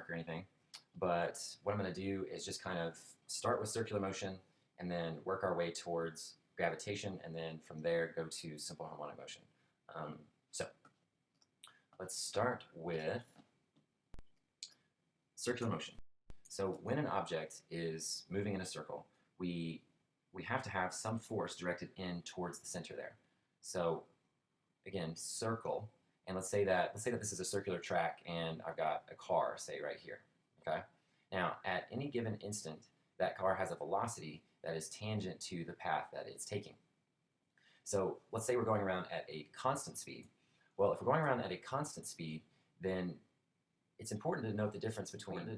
homework or anything, but what I'm going to do is just kind of start with circular motion and then work our way towards gravitation, and then from there go to simple harmonic motion. So let's start with circular motion. So when an object is moving in a circle, we have to have some force directed in towards the center there. So again, circle, and let's say that this is a circular track and I've got a car, say right here. Okay? Now, at any given instant, that car has a velocity that is tangent to the path that it's taking. So let's say we're going around at a constant speed. Well, if we're going around at a constant speed, then it's important to note the difference between the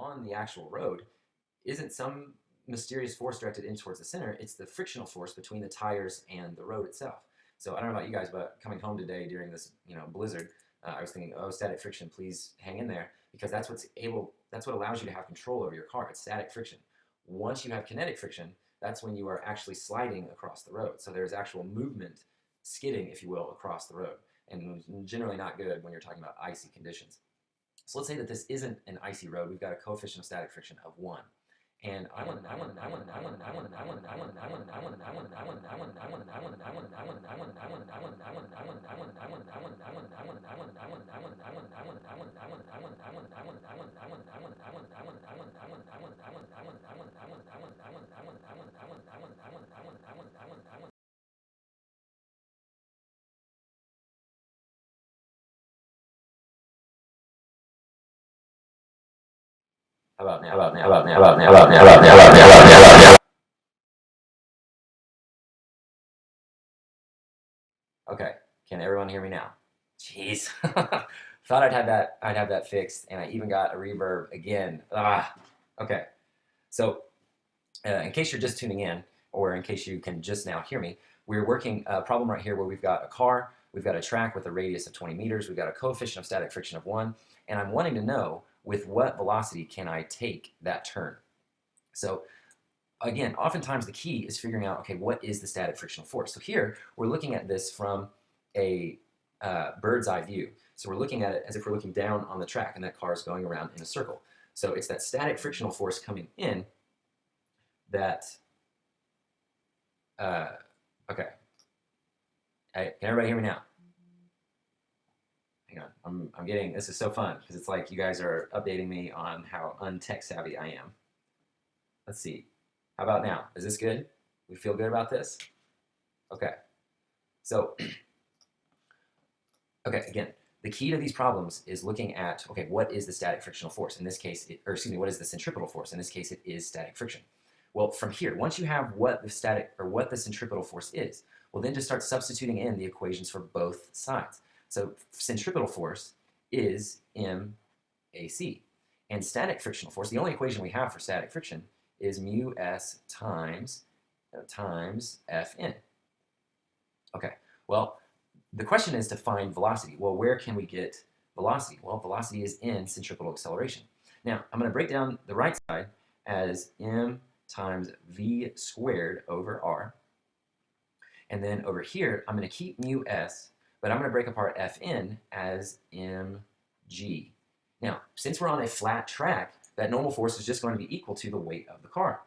on the actual road isn't some mysterious force directed in towards the center. It's the frictional force between the tires and the road itself. So I don't know about you guys, but coming home today during this blizzard, I was thinking, oh, static friction, please hang in there, because that's what allows you to have control over your car. It's static friction. Once you have kinetic friction, that's when you are actually sliding across the road. So there's actual movement, skidding, if you will, across the road, and generally not good when you're talking about icy conditions. So let's say that this isn't an icy road. We've got a coefficient of static friction of 1. And I want to How about now? How about now? How about now? How about now? How about now? How about now? How about now? Okay, can everyone hear me now? Jeez, thought I'd have that fixed, and I even got a reverb again. Ah, okay. So, in case you're just tuning in, or in case you can just now hear me, we're working a problem right here where we've got a car, we've got a track with a radius of 20 meters, we've got a coefficient of static friction of 1, and I'm wanting to know with what velocity can I take that turn. So again, oftentimes the key is figuring out, okay, what is the static frictional force? So here, we're looking at this from a bird's eye view. So we're looking at it as if we're looking down on the track and that car is going around in a circle. So it's that static frictional force coming in that, okay. Hey, can everybody hear me now? Hang on, I'm getting, this is so fun because it's like you guys are updating me on how untech savvy I am. Let's see. How about now? Is this good? We feel good about this? Okay. So, okay, again, the key to these problems is looking at, okay, what is the static frictional force? In this case, or excuse me, what is the centripetal force? In this case, it is static friction. Well, from here, once you have what the static, or what the centripetal force is, we'll then just start substituting in the equations for both sides. So centripetal force is MAC. And static frictional force, the only equation we have for static friction is mu s times Fn. Okay, well, the question is to find velocity. Well, where can we get velocity? Well, velocity is in centripetal acceleration. Now, I'm going to break down the right side as m times v squared over r. And then over here, I'm going to keep mu s, but I'm going to break apart Fn as mg. Now, since we're on a flat track, that normal force is just going to be equal to the weight of the car.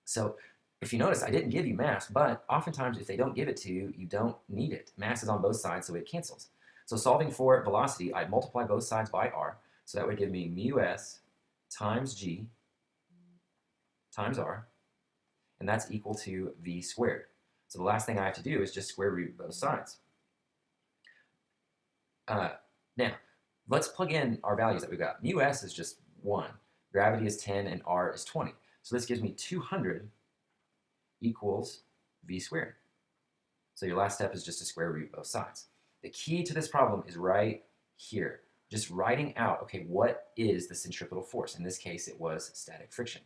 So if you notice, I didn't give you mass, but oftentimes if they don't give it to you, you don't need it. Mass is on both sides, so it cancels. So solving for velocity, I'd multiply both sides by r, so that would give me mu s times g times r, and that's equal to v squared. So the last thing I have to do is just square root both sides. Now, let's plug in our values that we've got. Mu s is just 1, gravity is 10, and r is 20. So this gives me 200 equals v squared. So your last step is just to square root both sides. The key to this problem is right here. Just writing out, okay, what is the centripetal force? In this case, it was static friction.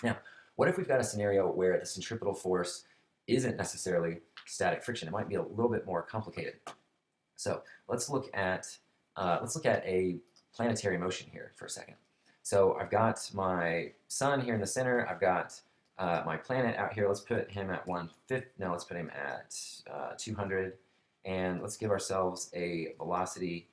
Now, what if we've got a scenario where the centripetal force isn't necessarily static friction? It might be a little bit more complicated. So let's look at a planetary motion here for a second. So I've got my sun here in the center. I've got my planet out here. Let's put him at 1/5. No, let's put him at 200. And let's give ourselves a velocity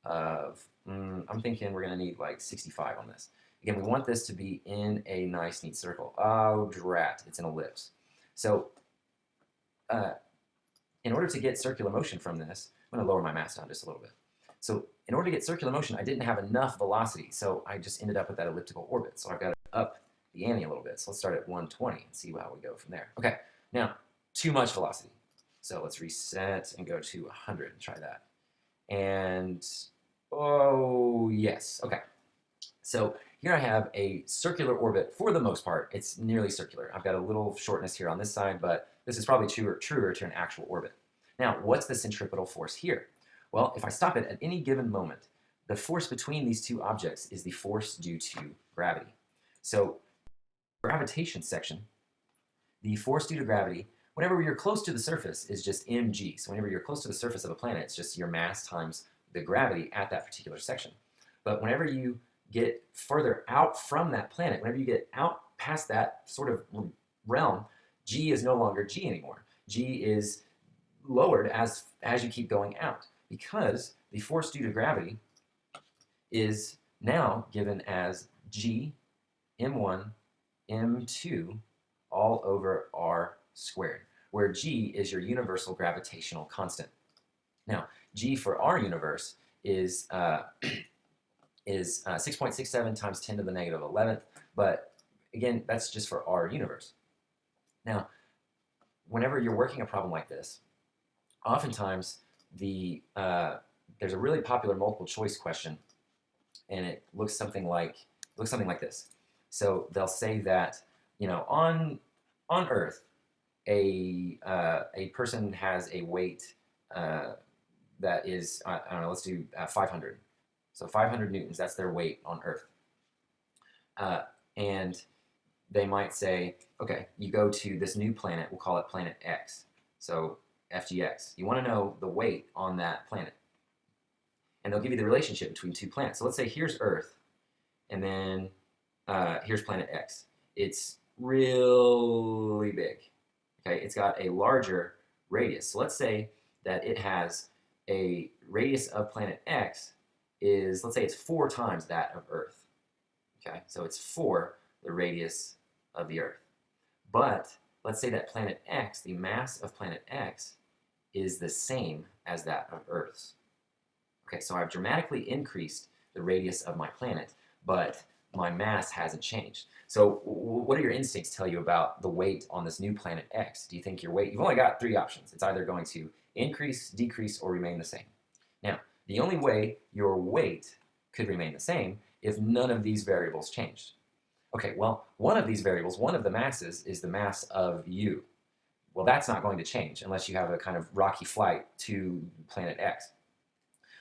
of, I'm thinking we're going to need like 65 on this. Again, we want this to be in a nice, neat circle. Oh, drat, it's an ellipse. So in order to get circular motion from this, I'm going to lower my mass down just a little bit. So in order to get circular motion, I didn't have enough velocity, so I just ended up with that elliptical orbit. So I've got to up the ante a little bit. So let's start at 120 and see how we go from there. Okay, now, too much velocity. So let's reset and go to 100 and try that. And, oh, yes, okay. So here I have a circular orbit for the most part. It's nearly circular. I've got a little shortness here on this side, but this is probably truer to an actual orbit. Now, what's the centripetal force here? Well, if I stop it at any given moment, the force between these two objects is the force due to gravity. So, gravitation section, the force due to gravity, whenever you're close to the surface, is just mg. So whenever you're close to the surface of a planet, it's just your mass times the gravity at that particular section. But whenever you get further out from that planet, whenever you get out past that sort of realm, g is no longer g anymore. G is lowered as you keep going out, because the force due to gravity is now given as g m1 m2 all over r squared, where g is your universal gravitational constant. Now, g for our universe is 6.67 times 10 to the negative 11th, but again, that's just for our universe. Now, whenever you're working a problem like this, oftentimes there's a really popular multiple choice question, and it looks something like looks something like this. So they'll say that, you know, on Earth, a person has a weight that is, I don't know, let's do 500. So 500 newtons, that's their weight on Earth. And they might say, okay, you go to this new planet, we'll call it planet X. So FGX. You want to know the weight on that planet. And they'll give you the relationship between two planets. So let's say here's Earth, and then here's planet X. It's really big. Okay, it's got a larger radius. So let's say that it has a radius of planet X is, let's say it's 4 times that of Earth. Okay, so it's 4 the radius of the Earth. But let's say that planet X, the mass of planet X, is the same as that of Earth's. Okay, so I've dramatically increased the radius of my planet, but my mass hasn't changed. So what do your instincts tell you about the weight on this new planet X? Do you think your weight, you've only got 3 options. It's either going to increase, decrease, or remain the same. Now, the only way your weight could remain the same if none of these variables changed. Okay, well, one of these variables, one of the masses, is the mass of you. Well, that's not going to change unless you have a kind of rocky flight to planet X.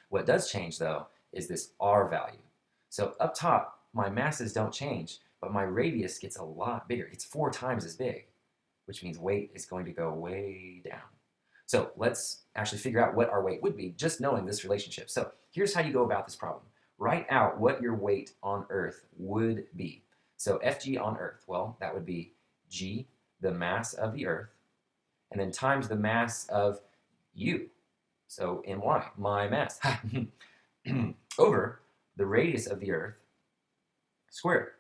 What does change, though, is this R value. So up top, my masses don't change, but my radius gets a lot bigger. It's 4 times as big, which means weight is going to go way down. So let's actually figure out what our weight would be, just knowing this relationship. So here's how you go about this problem. Write out what your weight on Earth would be. So Fg on Earth, well, that would be G, the mass of the Earth, and then times the mass of you. So my, my mass, over the radius of the Earth squared.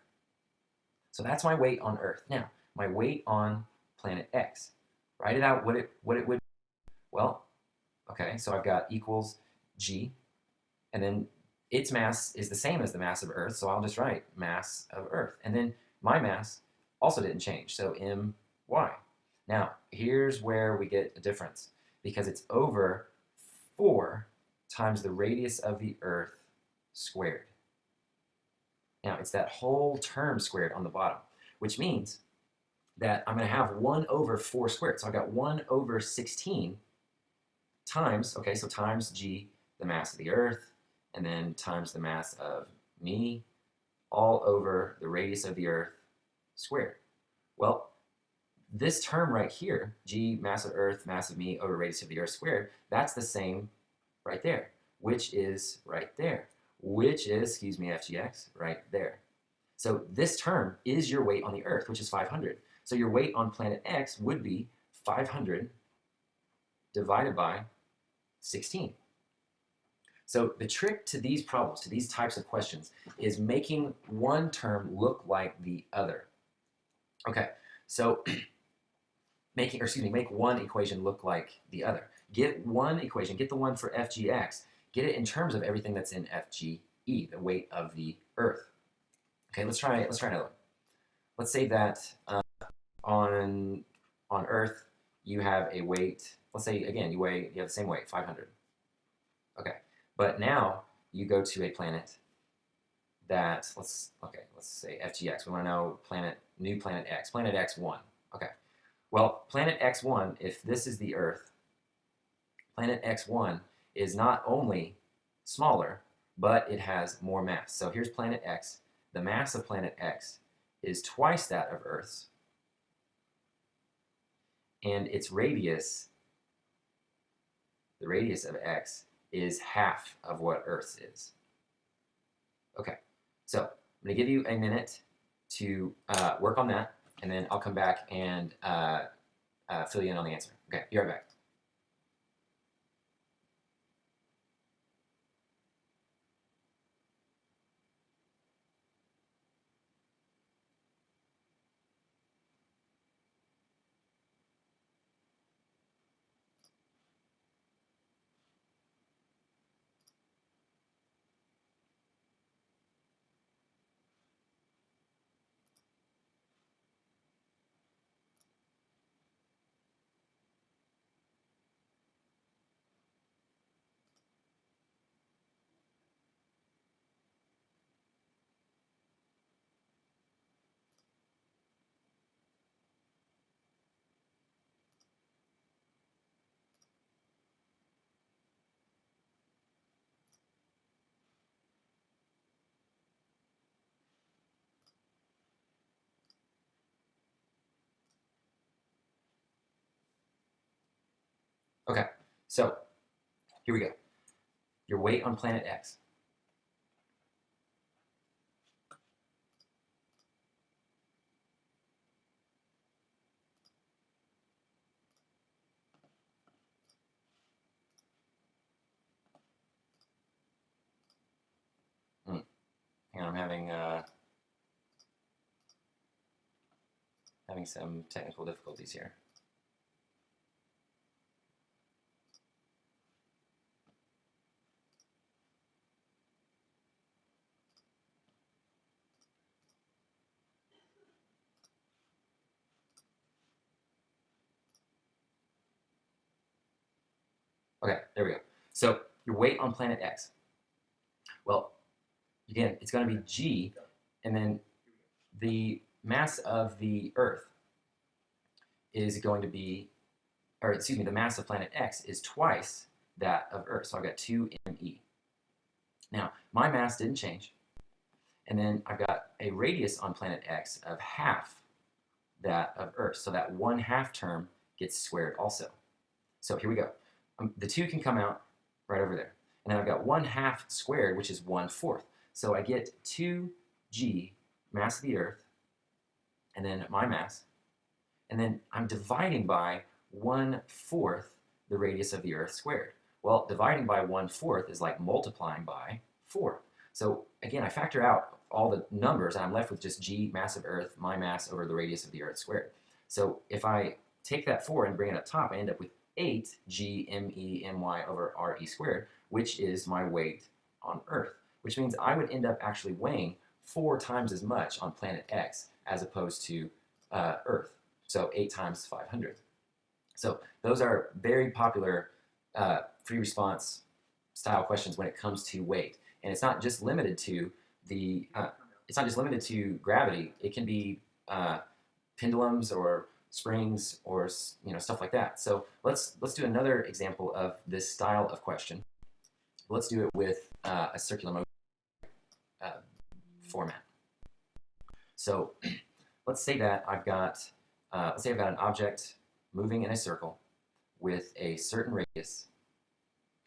So that's my weight on Earth. Now, my weight on planet X. Write it out what it would be. Well, okay, so I've got equals G, and then its mass is the same as the mass of Earth, so I'll just write mass of Earth. And then my mass also didn't change, so my. Now, here's where we get a difference, because it's over 4 times the radius of the Earth squared. Now, it's that whole term squared on the bottom, which means that I'm going to have 1 over 4 squared. So I've got 1 over 16 times, okay, so times G, the mass of the Earth, and then times the mass of me, all over the radius of the Earth squared. Well, this term right here, G, mass of Earth, mass of me, over radius of the Earth squared, that's the same right there, which is right there, which is, excuse me, FGX, right there. So this term is your weight on the Earth, which is 500. So your weight on planet X would be 500 divided by 16. So the trick to these problems, to these types of questions, is making one term look like the other. Okay, so make one equation look like the other. Get one equation, get the one for FGX, get it in terms of everything that's in FGE, the weight of the Earth. Okay, let's try another one. Let's say that on Earth you have a weight. Let's say again you have the same weight, 500. Okay, but now you go to a planet that let's say FGX. We want to know new planet X, planet X1. Okay, well, planet X1, if this is the Earth, planet X1 is not only smaller, but it has more mass. So here's planet X. The mass of planet X is twice that of Earth's, and its radius, the radius of X, is half of what Earth's is. Okay, so I'm going to give you a minute to work on that, and then I'll come back and fill you in on the answer. Okay, be right back. So here we go. Your weight on planet X. Hang on, I'm having some technical difficulties here. Okay, there we go. So your weight on planet X. Well, again, it's going to be G, and then the mass of the Earth is going to be, or excuse me, the mass of planet X is twice that of Earth. So I've got 2 me. Now, my mass didn't change. And then I've got a radius on planet X of half that of Earth. So that 1/2 term gets squared also. So here we go. The 2 can come out right over there. And then I've got 1/2 squared, which is 1/4. So I get 2g, mass of the Earth, and then my mass. And then I'm dividing by 1/4 the radius of the Earth squared. Well, dividing by 1/4 is like multiplying by 4. So again, I factor out all the numbers, and I'm left with just g, mass of Earth, my mass over the radius of the Earth squared. So if I take that 4 and bring it up top, I end up with 8g me my over re squared, which is my weight on Earth, which means I would end up actually weighing 4 times as much on planet X as opposed to Earth. So 8 times 500. So those are very popular free response style questions when it comes to weight, and it's not just limited to the it's not just limited to gravity. It can be pendulums or springs or stuff like that. So let's do another example of this style of question. Let's do it with a circular motion format. So let's say that I've got an object moving in a circle with a certain radius,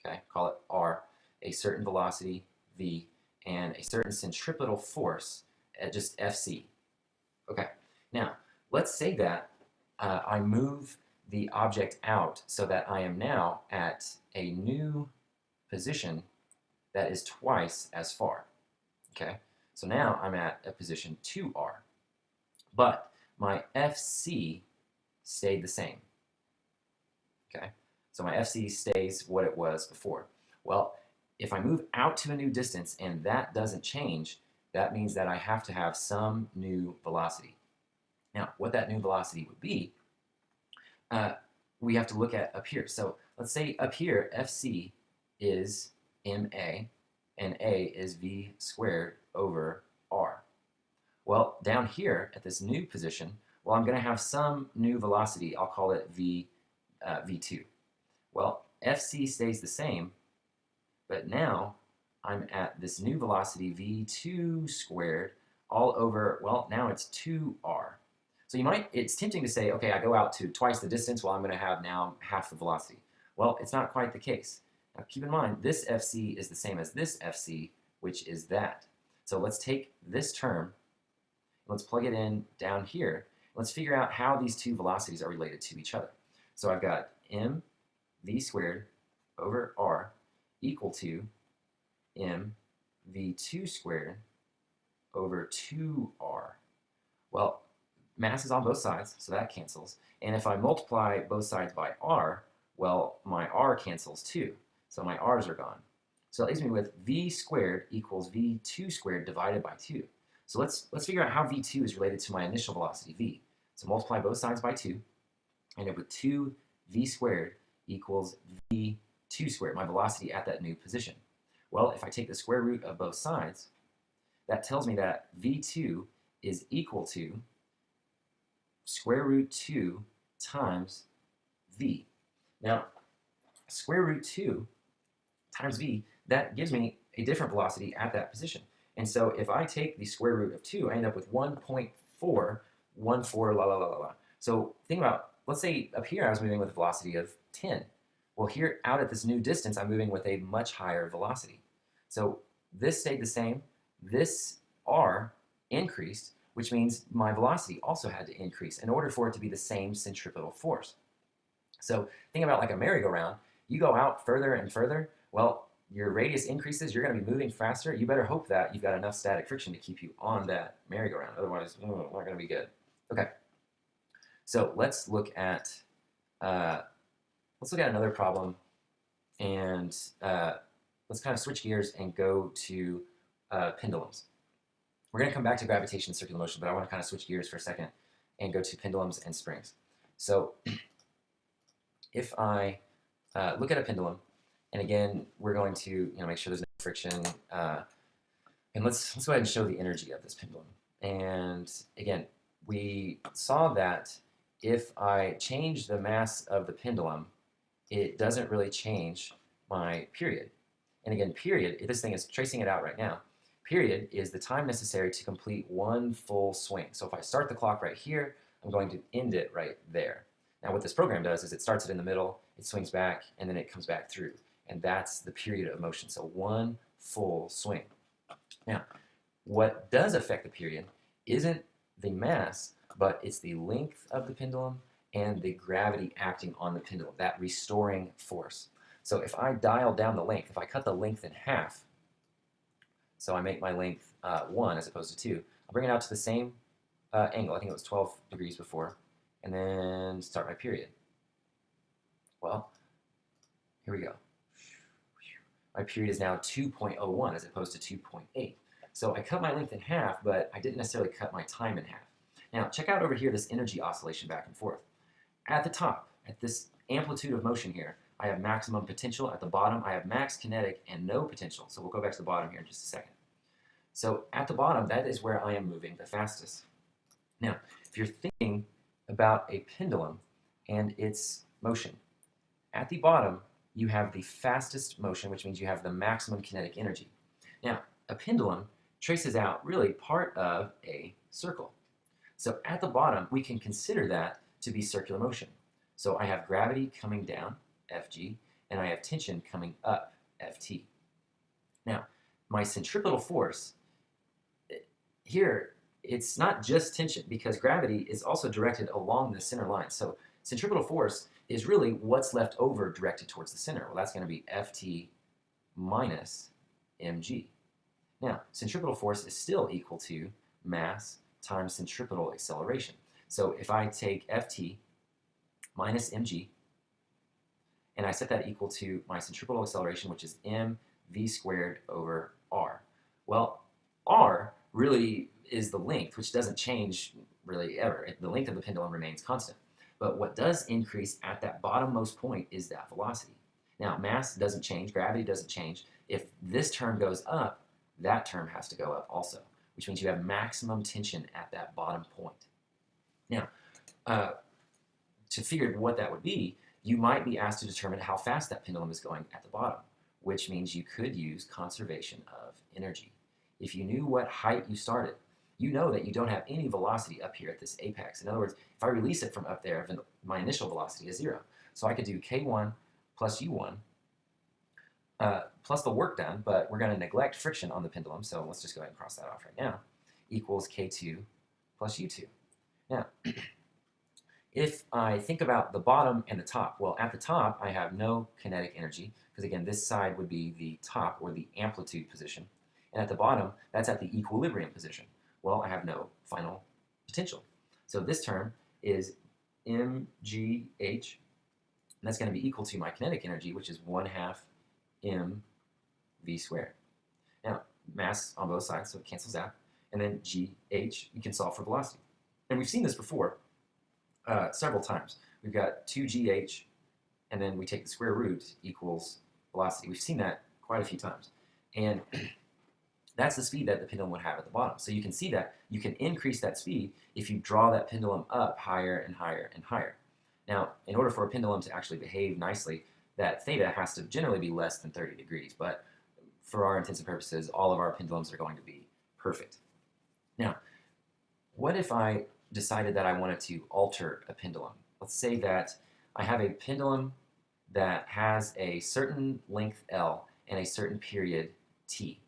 okay, call it r, a certain velocity v, and a certain centripetal force at just Fc. Okay, now let's say that I move the object out so that I am now at a new position that is twice as far. Okay, so now I'm at a position 2r, but my Fc stayed the same. Okay, so my Fc stays what it was before. Well, if I move out to a new distance and that doesn't change, that means that I have to have some new velocity. Now, what that new velocity would be, we have to look at up here. So let's say up here, Fc is ma, and a is v squared over r. Well, down here at this new position, well, I'm going to have some new velocity. I'll call it v2. Well, Fc stays the same, but now I'm at this new velocity v2 squared all over, well, now it's 2r. So it's tempting to say, okay, I go out to twice the distance, well, I'm going to have now half the velocity. Well, it's not quite the case. Now, keep in mind, this Fc is the same as this Fc, which is that. So let's take this term, let's plug it in down here. Let's figure out how these two velocities are related to each other. So I've got mv squared over r equal to mv2 squared over 2r. Well, mass is on both sides, so that cancels. And if I multiply both sides by r, well, my r cancels too. So my r's are gone. So that leaves me with v squared equals v2 squared divided by 2. So let's figure out how v2 is related to my initial velocity v. So multiply both sides by 2. I end up with 2v squared equals v2 squared, my velocity at that new position. Well, if I take the square root of both sides, that tells me that v2 is equal to square root 2 times v. Now, square root 2 times v, that gives me a different velocity at that position. And so if I take the square root of 2, I end up with 1.414 la la la la la. So think about, let's say up here I was moving with a velocity of 10. Well, here out at this new distance, I'm moving with a much higher velocity. So this stayed the same. This r increased, which means my velocity also had to increase in order for it to be the same centripetal force. So think about like a merry-go-round. You go out further and further, well, your radius increases, you're going to be moving faster. You better hope that you've got enough static friction to keep you on that merry-go-round. Otherwise, it's not going to be good. Okay, so let's look at another problem, and let's kind of switch gears and go to pendulums. We're going to come back to gravitation and circular motion, but I want to kind of switch gears for a second and go to pendulums and springs. So if I look at a pendulum, and again, we're going to make sure there's no friction, and let's go ahead and show the energy of this pendulum. And again, we saw that if I change the mass of the pendulum, it doesn't really change my period. And again, period, this thing is tracing it out right now. Period is the time necessary to complete one full swing. So if I start the clock right here, I'm going to end it right there. Now what this program does is it starts it in the middle, it swings back, and then it comes back through. And that's the period of motion, so one full swing. Now, what does affect the period isn't the mass, but it's the length of the pendulum and the gravity acting on the pendulum, that restoring force. So if I dial down the length, if I cut the length in half, so I make my length 1 as opposed to 2, I'll bring it out to the same angle. I think it was 12 degrees before, and then start my period. Well, here we go. My period is now 2.01 as opposed to 2.8. So I cut my length in half, but I didn't necessarily cut my time in half. Now, check out over here this energy oscillation back and forth. At the top, at this amplitude of motion here, I have maximum potential. At the bottom, I have max kinetic and no potential. So we'll go back to the bottom here in just a second. So at the bottom, that is where I am moving the fastest. Now, if you're thinking about a pendulum and its motion, at the bottom, you have the fastest motion, which means you have the maximum kinetic energy. Now, a pendulum traces out really part of a circle. So at the bottom, we can consider that to be circular motion. So I have gravity coming down, Fg, and I have tension coming up, Ft. Now, my centripetal force, here, it's not just tension, because gravity is also directed along the center line. So centripetal force is really what's left over directed towards the center. Well, that's going to be Ft minus mg. Now, centripetal force is still equal to mass times centripetal acceleration. So if I take Ft minus mg, and I set that equal to my centripetal acceleration, which is mv squared over r. Well, r really is the length, which doesn't change really ever. The length of the pendulum remains constant. But what does increase at that bottommost point is that velocity. Now, mass doesn't change, gravity doesn't change. If this term goes up, that term has to go up also, which means you have maximum tension at that bottom point. Now, to figure what that would be, you might be asked to determine how fast that pendulum is going at the bottom, which means you could use conservation of energy. If you knew what height you started, you know that you don't have any velocity up here at this apex. In other words, if I release it from up there, then my initial velocity is 0. So I could do k1 plus u1 plus the work done, but we're going to neglect friction on the pendulum, so let's just go ahead and cross that off right now, equals k2 plus u2. Now, if I think about the bottom and the top, well, at the top, I have no kinetic energy, because again, this side would be the top, or the amplitude position, and at the bottom, that's at the equilibrium position. Well, I have no final potential. So this term is mgh, and that's going to be equal to my kinetic energy, which is 1/2 mv squared. Now, mass on both sides, so it cancels out. And then gh, you can solve for velocity. And we've seen this before several times. We've got 2gh, and then we take the square root equals velocity. We've seen that quite a few times. And that's the speed that the pendulum would have at the bottom. So you can see that you can increase that speed if you draw that pendulum up higher and higher and higher. Now, in order for a pendulum to actually behave nicely, that theta has to generally be less than 30 degrees. But for our intents and purposes, all of our pendulums are going to be perfect. Now, what if I decided that I wanted to alter a pendulum? Let's say that I have a pendulum that has a certain length L and a certain period T.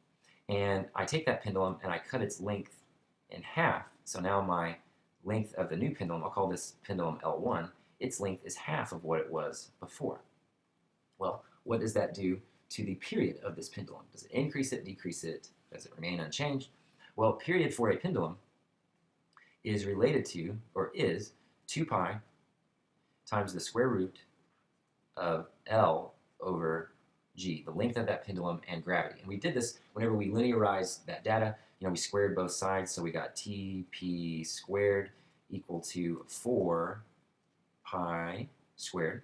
And I take that pendulum and I cut its length in half. So now my length of the new pendulum, I'll call this pendulum L1, its length is half of what it was before. Well, what does that do to the period of this pendulum? Does it increase it, decrease it? Does it remain unchanged? Well, period for a pendulum is related to, or is, 2 pi times the square root of L over G, the length of that pendulum and gravity. And we did this whenever we linearized that data. We squared both sides, so we got TP squared equal to 4 pi squared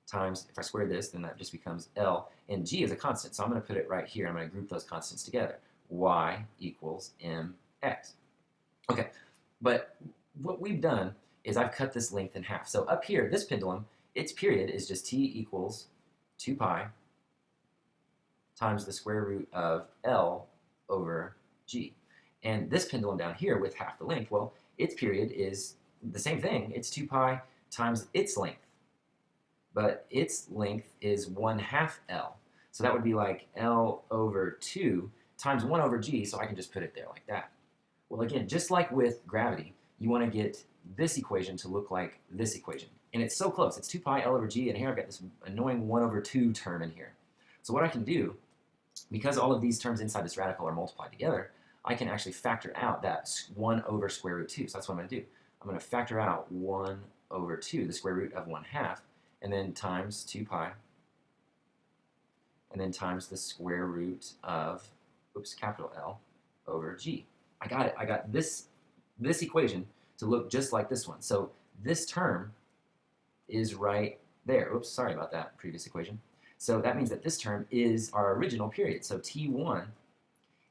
times, if I square this, then that just becomes L. And G is a constant, so I'm going to put it right here. I'm going to group those constants together. Y equals mx. Okay, but what we've done is I've cut this length in half. So up here, this pendulum, its period is just T equals 2 pi times the square root of L over G. And this pendulum down here with half the length, well, its period is the same thing. It's 2 pi times its length. But its length is 1/2 L. So that would be like L over 2 times 1 over G, so I can just put it there like that. Well, again, just like with gravity, you want to get this equation to look like this equation. And it's so close. It's 2 pi L over G, and here I've got this annoying 1 over 2 term in here. So what I can do, because all of these terms inside this radical are multiplied together, I can actually factor out that 1 over square root 2. So that's what I'm going to do. I'm going to factor out 1 over 2, the square root of 1/2, and then times 2 pi, and then times the square root of, capital L over G. I got it. I got this equation to look just like this one. So this term is right there. Oops, sorry about that previous equation. So that means that this term is our original period. So T1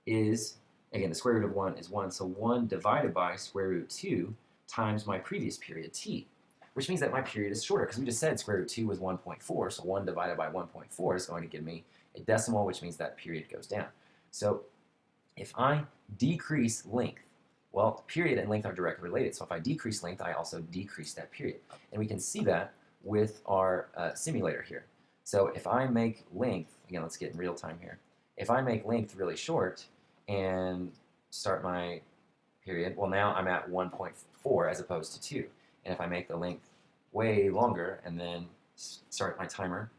is, again, the square root of 1 is 1. So 1 divided by square root 2 times my previous period, T, which means that my period is shorter because we just said square root 2 was 1.4. So 1 divided by 1.4 is going to give me a decimal, which means that period goes down. So if I decrease length, well, period and length are directly related. So if I decrease length, I also decrease that period. And we can see that with our simulator here. So if I make length, again, let's get in real time here. If I make length really short and start my period, well, now I'm at 1.4 as opposed to 2. And if I make the length way longer and then start my timer,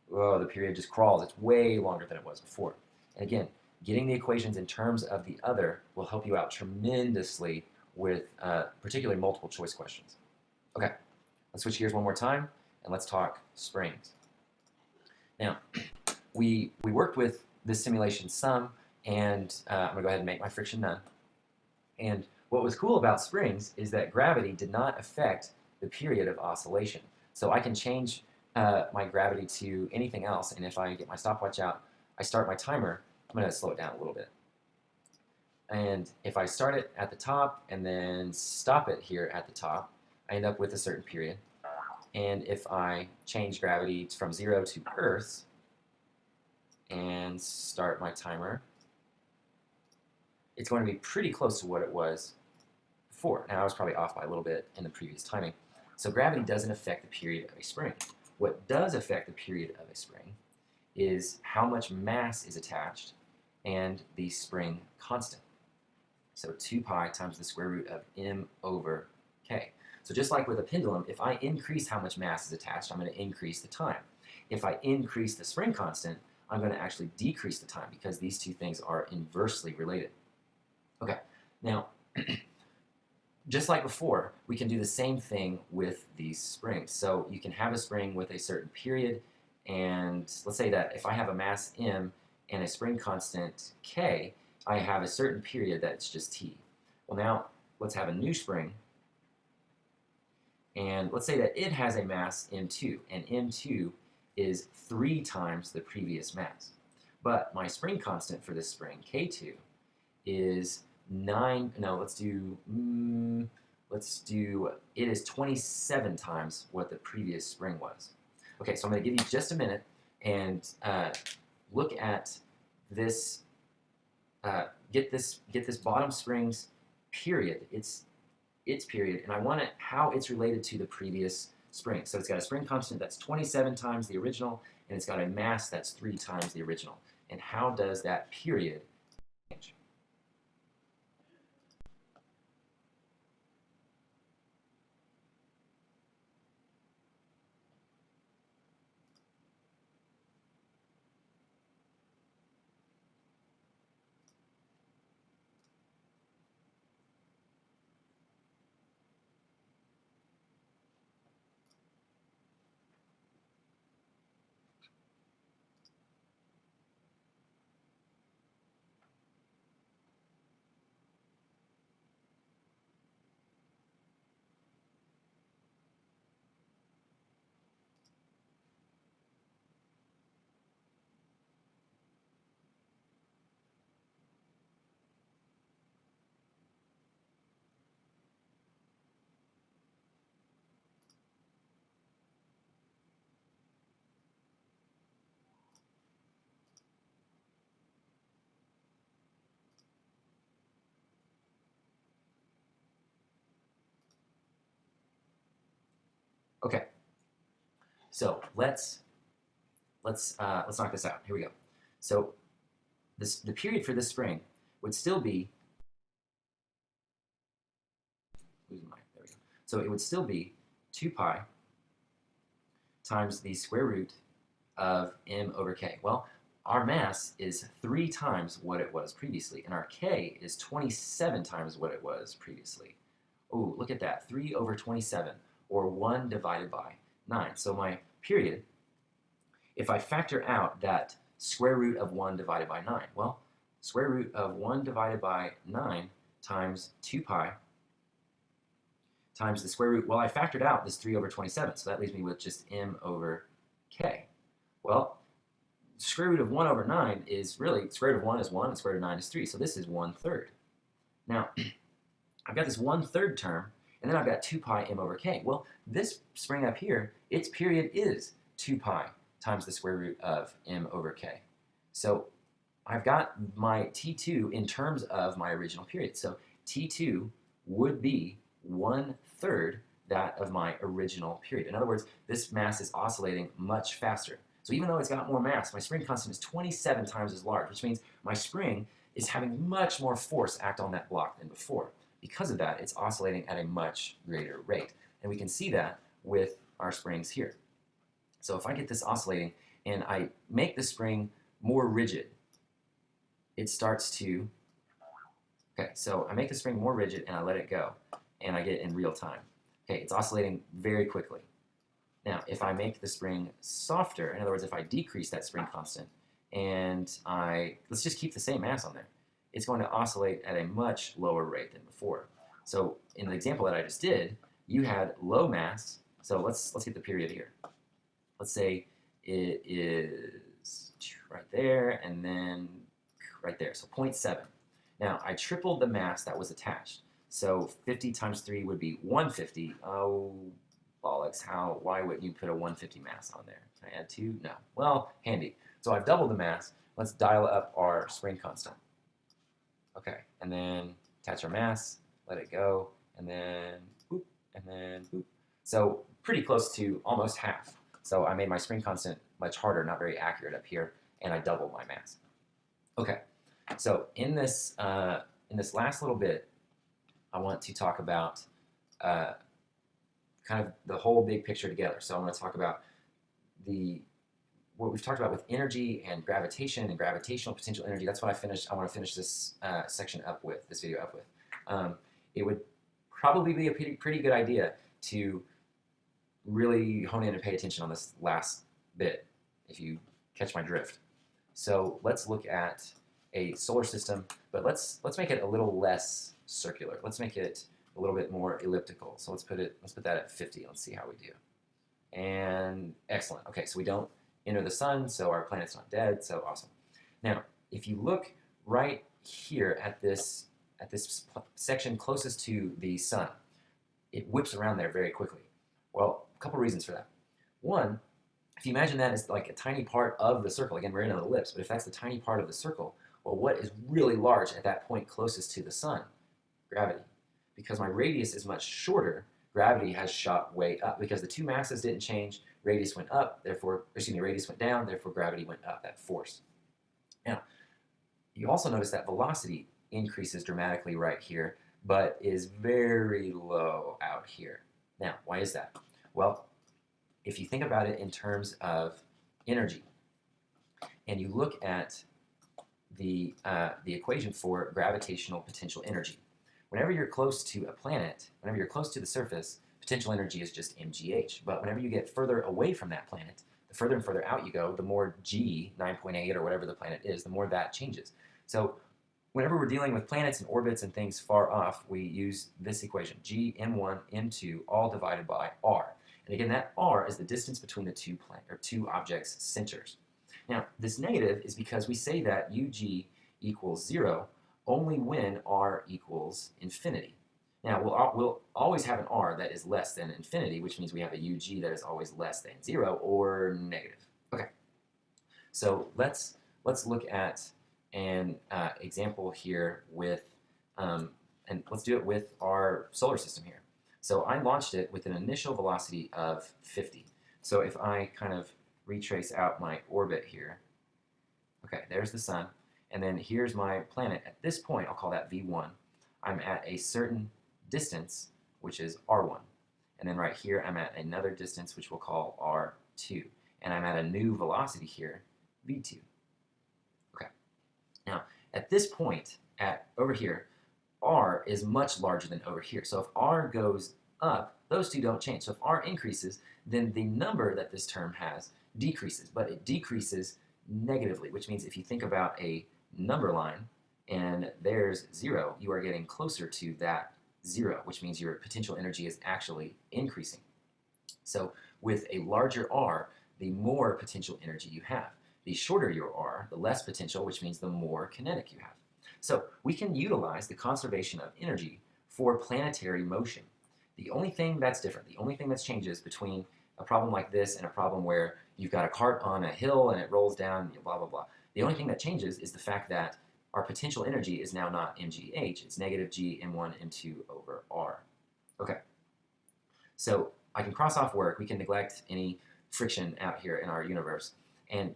whoa, the period just crawls. It's way longer than it was before. And again, getting the equations in terms of the other will help you out tremendously with particularly multiple choice questions. Okay, let's switch gears one more time and let's talk springs. Now, we worked with this simulation some, and I'm going to go ahead and make my friction none. And what was cool about springs is that gravity did not affect the period of oscillation. So I can change my gravity to anything else, and if I get my stopwatch out, I start my timer, I'm going to slow it down a little bit. And if I start it at the top and then stop it here at the top, I end up with a certain period. And if I change gravity from 0 to Earth and start my timer, it's going to be pretty close to what it was before. Now, I was probably off by a little bit in the previous timing. So gravity doesn't affect the period of a spring. What does affect the period of a spring is how much mass is attached and the spring constant. So 2 pi times the square root of m over k. So just like with a pendulum, if I increase how much mass is attached, I'm going to increase the time. If I increase the spring constant, I'm going to actually decrease the time because these two things are inversely related. Okay, now, just like before, we can do the same thing with these springs. So you can have a spring with a certain period, and let's say that if I have a mass m and a spring constant k, I have a certain period that's just t. Well, now, let's have a new spring, and let's say that it has a mass m2, and m2 is 3 times the previous mass. But my spring constant for this spring, k2, is 9, no, it is 27 times what the previous spring was. Okay, so I'm going to give you just a minute and look at this, get this bottom spring's period, its period, and I want it, how it's related to the previous spring. So it's got a spring constant that's 27 times the original, and it's got a mass that's 3 times the original. And how does that period change? Okay, so let's knock this out. Here we go. So the period for this spring would still be, losing my, there we go. So it would still be 2 pi times the square root of m over k. Well, our mass is 3 times what it was previously, and our k is 27 times what it was previously. Oh, look at that, 3 over 27, or 1 divided by 9. So my period, if I factor out that square root of 1 divided by 9, well, square root of 1 divided by 9 times 2 pi times the square root, well, I factored out this 3 over 27, so that leaves me with just m over k. Well, square root of 1 over 9 is really, square root of 1 is 1, and square root of 9 is 3, so this is 1/3. Now, I've got this 1/3 term, and then I've got 2 pi m over k. Well, this spring up here, its period is 2 pi times the square root of m over k. So I've got my T2 in terms of my original period. So T2 would be 1/3 that of my original period. In other words, this mass is oscillating much faster. So even though it's got more mass, my spring constant is 27 times as large, which means my spring is having much more force act on that block than before. Because of that, it's oscillating at a much greater rate. And we can see that with our springs here. So if I get this oscillating and I make the spring more rigid, it starts to, okay, so I make the spring more rigid and I let it go, and I get it in real time. Okay, it's oscillating very quickly. Now, if I make the spring softer, in other words, if I decrease that spring constant, and let's just keep the same mass on there, it's going to oscillate at a much lower rate than before. So in the example that I just did, you had low mass, so let's get the period here. Let's say it is right there, and then right there, so 0.7. Now, I tripled the mass that was attached. So 50 times 3 would be 150. Oh, bollocks, why wouldn't you put a 150 mass on there? Can I add 2? No. Well, handy. So I've doubled the mass. Let's dial up our spring constant. Okay, and then attach our mass, let it go, and then boop, and then boop. So pretty close to almost half. So I made my spring constant much harder, not very accurate up here, and I doubled my mass. Okay, so in this last little bit, I want to talk about kind of the whole big picture together. So I'm going to talk about what we've talked about with energy and gravitation and gravitational potential energy. That's what I want to finish this section up with, this video up with. It would probably be a pretty good idea to really hone in and pay attention on this last bit, if you catch my drift. So let's look at a solar system, but let's make it a little less circular. Let's make it a little bit more elliptical. So let's put that at 50. Let's see how we do. And excellent. Okay, so we don't enter the sun, so our planet's not dead. So awesome. Now, if you look right here at this section closest to the sun, it whips around there very quickly. Well, a couple reasons for that. One, if you imagine that as like a tiny part of the circle, again, we're in an ellipse, but if that's the tiny part of the circle, well, what is really large at that point closest to the sun? Gravity. Because my radius is much shorter, gravity has shot way up because the two masses didn't change. Radius went up, therefore, excuse me, radius went down, therefore gravity went up, that force. Now, you also notice that velocity increases dramatically right here, but is very low out here. Now, why is that? Well, if you think about it in terms of energy, and you look at the equation for gravitational potential energy, whenever you're close to a planet, whenever you're close to the surface, potential energy is just mgh. But whenever you get further away from that planet, the further and further out you go, the more g, 9.8 or whatever the planet is, the more that changes. So whenever we're dealing with planets and orbits and things far off, we use this equation, g m1 m2 all divided by r. And again, that r is the distance between the two objects' centers. Now, this negative is because we say that ug equals 0 only when r equals infinity. Now, we'll always have an r that is less than infinity, which means we have a ug that is always less than 0 or negative. Okay, so let's look at an example here with, and let's do it with our solar system here. So I launched it with an initial velocity of 50. So if I kind of retrace out my orbit here, okay, there's the sun, and then here's my planet. At this point, I'll call that V1. I'm at a certain distance, which is R1. And then right here, I'm at another distance, which we'll call R2. And I'm at a new velocity here, V2. Okay. Now, at this point, over here, R is much larger than over here. So if R goes up, those two don't change. So if R increases, then the number that this term has decreases, but it decreases negatively, which means if you think about a number line and there's 0, you are getting closer to that 0, which means your potential energy is actually increasing. So with a larger R, the more potential energy you have. The shorter your R, the less potential, which means the more kinetic you have. So we can utilize the conservation of energy for planetary motion. The only thing that's different, the only thing that's changes between a problem like this and a problem where you've got a cart on a hill and it rolls down, blah, blah, blah. The only thing that changes is the fact that our potential energy is now not mgh, it's negative g m1 m2 over r. Okay, so I can cross off work, we can neglect any friction out here in our universe, and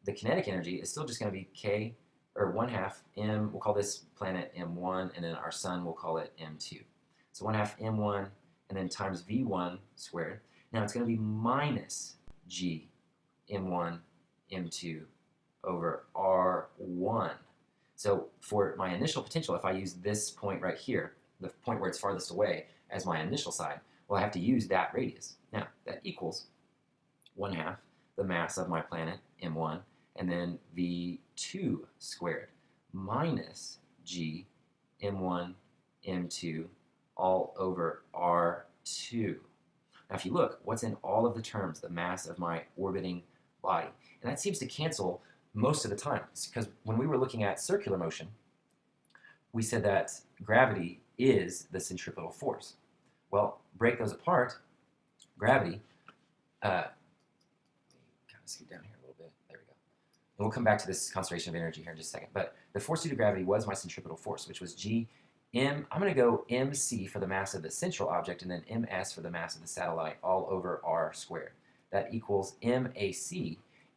the kinetic energy is still just going to be k, or 1/2 m, we'll call this planet m1, and then our sun, we'll call it m2. So 1/2 m1, and then times v1 squared. Now it's going to be minus g m1 m2 over r1. So for my initial potential, if I use this point right here, the point where it's farthest away, as my initial side, well, I have to use that radius. Now, that equals 1/2 the mass of my planet, m1, and then v2 squared minus g m1 m2 all over r2. Now, if you look, what's in all of the terms? The mass of my orbiting body. And that seems to cancel most of the time. It's because when we were looking at circular motion, we said that gravity is the centripetal force. Well, break those apart, gravity, kind of scoot down here a little bit, there we go. And we'll come back to this conservation of energy here in just a second. But the force due to gravity was my centripetal force, which was g m, I'm going to go mc for the mass of the central object, and then ms for the mass of the satellite, all over r squared. That equals mac,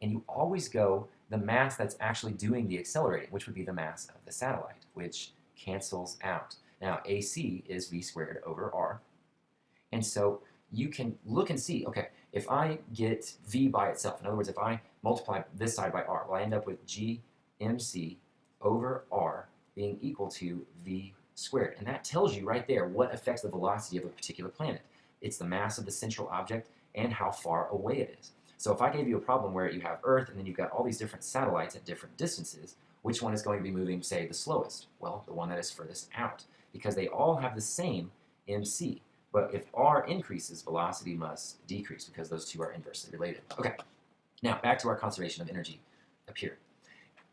and you always go the mass that's actually doing the accelerating, which would be the mass of the satellite, which cancels out. Now, ac is v squared over r. And so you can look and see, okay, if I get v by itself, in other words, if I multiply this side by r, well, I end up with g mc over r being equal to v squared. And that tells you right there what affects the velocity of a particular planet. It's the mass of the central object and how far away it is. So if I gave you a problem where you have Earth and then you've got all these different satellites at different distances, which one is going to be moving, say, the slowest? Well, the one that is furthest out, because they all have the same mc. But if r increases, velocity must decrease because those two are inversely related. Okay, now back to our conservation of energy up here.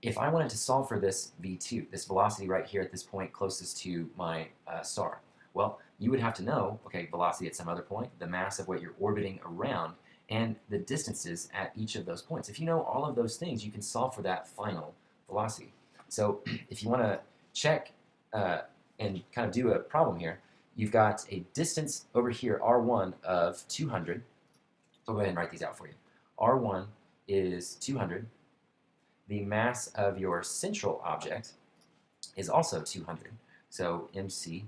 If I wanted to solve for this v2, this velocity right here at this point closest to my star, well, you would have to know, okay, velocity at some other point, the mass of what you're orbiting around, and the distances at each of those points. If you know all of those things, you can solve for that final velocity. So if you want to check and kind of do a problem here, you've got a distance over here, r1, of 200. So I'll go ahead and write these out for you. R1 is 200. The mass of your central object is also 200. So MC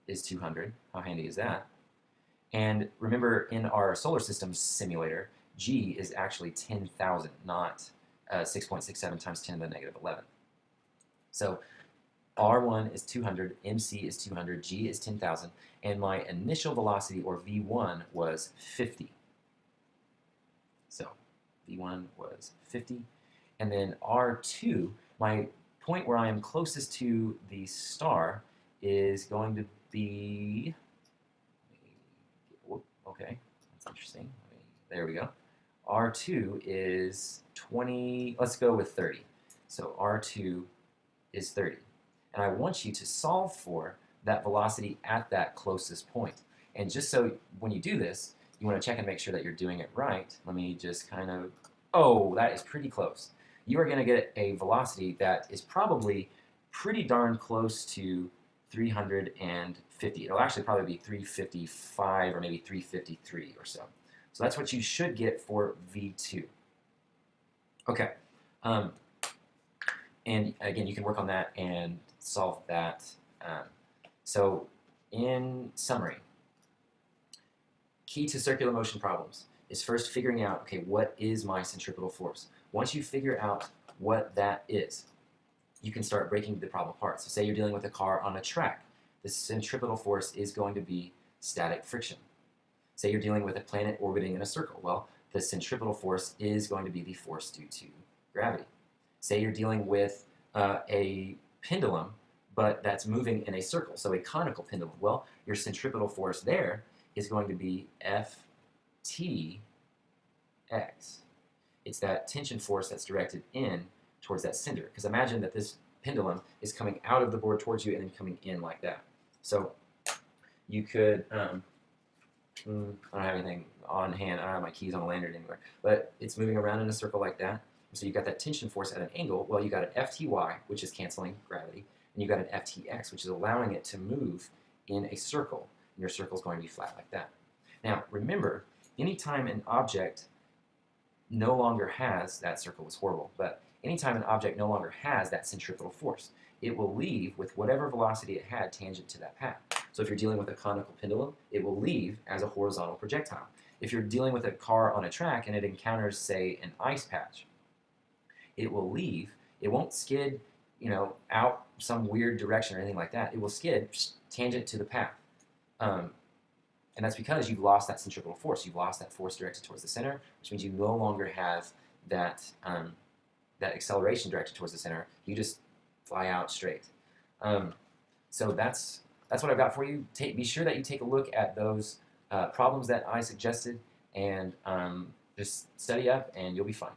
is 200. How handy is that? And remember, in our solar system simulator, G is actually 10,000, not 6.67 times 10 to the negative 11. So R1 is 200, MC is 200, G is 10,000, and my initial velocity, or V1, was 50. So V1 was 50. And then R2, my point where I am closest to the star, is going to be, okay, that's interesting. There we go. R2 is 20, let's go with 30. So R2 is 30. And I want you to solve for that velocity at that closest point. And just so when you do this, you want to check and make sure that you're doing it right. Let me just kind of, oh, that is pretty close. You are going to get a velocity that is probably pretty darn close to 350. It'll actually probably be 355 or maybe 353 or so. So that's what you should get for V2. Okay. And again, you can work on that and solve that. So in summary, key to circular motion problems is first figuring out, okay, what is my centripetal force? Once you figure out what that is, you can start breaking the problem apart. So say you're dealing with a car on a track. The centripetal force is going to be static friction. Say you're dealing with a planet orbiting in a circle. Well, the centripetal force is going to be the force due to gravity. Say you're dealing with a pendulum, but that's moving in a circle, so a conical pendulum. Well, your centripetal force there is going to be FTX. It's that tension force that's directed in towards that center. Because imagine that this pendulum is coming out of the board towards you and then coming in like that. So you could, I don't have anything on hand, I don't have my keys on a lanyard anywhere, but it's moving around in a circle like that. So you've got that tension force at an angle. Well, you got an FTY, which is canceling gravity, and you got an FTX, which is allowing it to move in a circle. And your circle is going to be flat like that. Now, remember, anytime an object no longer has, that circle was horrible, but anytime an object no longer has that centripetal force, it will leave with whatever velocity it had tangent to that path. So if you're dealing with a conical pendulum, it will leave as a horizontal projectile. If you're dealing with a car on a track and it encounters, say, an ice patch, it will leave. It won't skid, out some weird direction or anything like that. It will skid tangent to the path. And that's because you've lost that centripetal force. You've lost that force directed towards the center, which means you no longer have that, that acceleration directed towards the center. You just fly out straight. So that's what I've got for you. Be sure that you take a look at those problems that I suggested and just study up and you'll be fine.